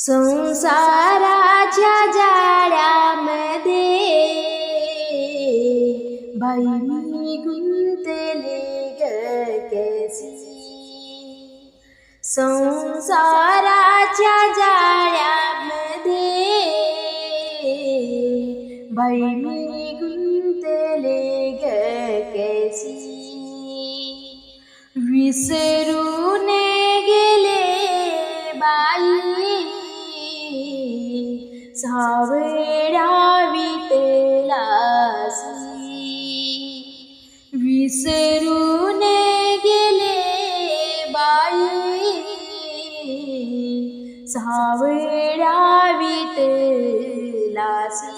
संसाराच्या जाळ्यामध्ये बाई मी गुंतले ग कशी. संसाराच्या जाळ्यामध्ये बाई मी गुंतले ग कशी. विसरून गेले बाई सावळ्या विठलासी. विसरून गेले बाई सावळ्या विठलासी.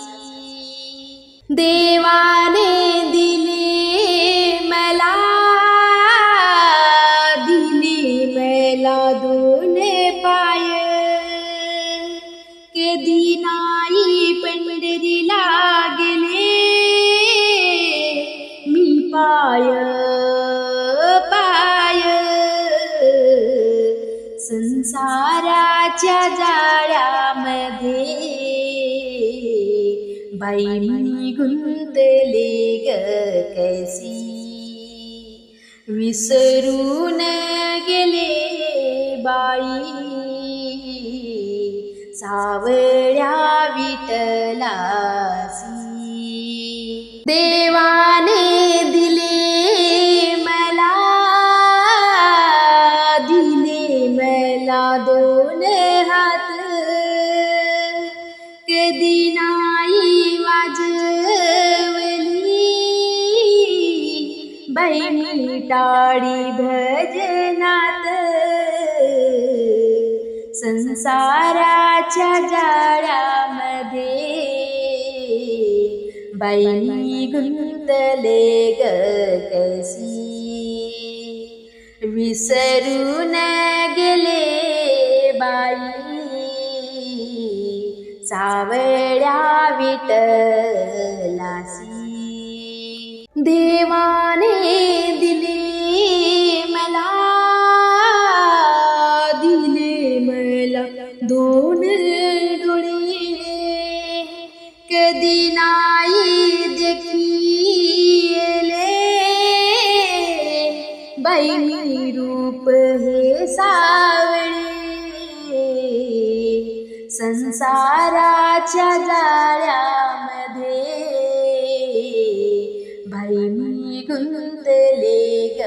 देवाने दिले मला दोन पाय. कधी नाही पंढरीला गेले मी पाय पाय. संसाराच्या जाळ्यामध्ये बाई मी गुंतले ग कशी. विसरून गेले बाई सावळ्या विठलासी. देवाने दिले मला दोन हात. कधी नाही वाजवली बाई मी टाळी भजनात. संसाराच्या जाळ्यामध्ये बाई मी गुंतले ग कशी. विसरून गेले बाई सावळ्या विठलासी. देवाने दिले मला दोन डोळे. कधी नाही देखिले बाई मी रूप हे सावळे. संसाराच्या जाळ्यामध्ये बाई मी गुंतले ग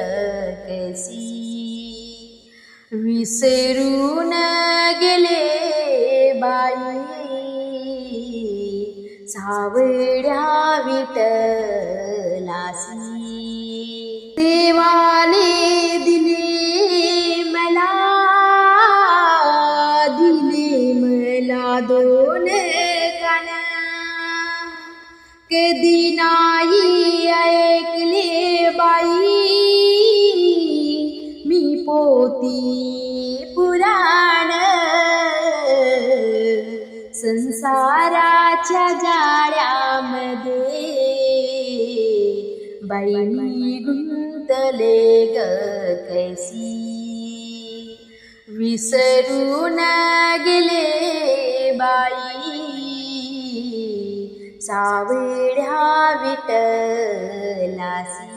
कशी. विसरून गेले बाई सावळ्या विठलासी. देवाने दिले मला दोन कान. कधी नाही ऐकले बाई मी पोती पुराण. संसाराच्या जाळ्यामध्ये बाई मी गुंतले ग कशी. विसरून गेले बाई सावळ्या विठलासी.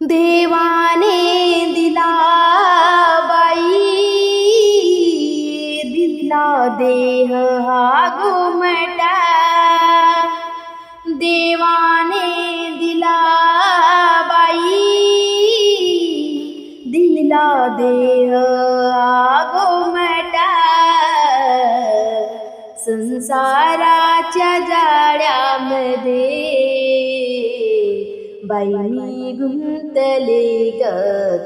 देवाने दिला बाई देह हा घुमटा. देवाने दिला बाई देह हा घुमटा. संसाराच्या जाळ्यामध्ये बाई मी गुंतले ग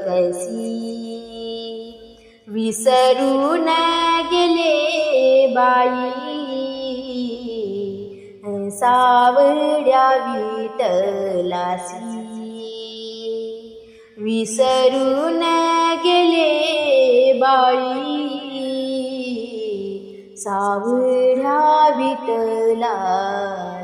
कशी. विसरून गेले बाई सावळ्या विठलासी. विसरून गेले बाई सावळ्या विठलासी.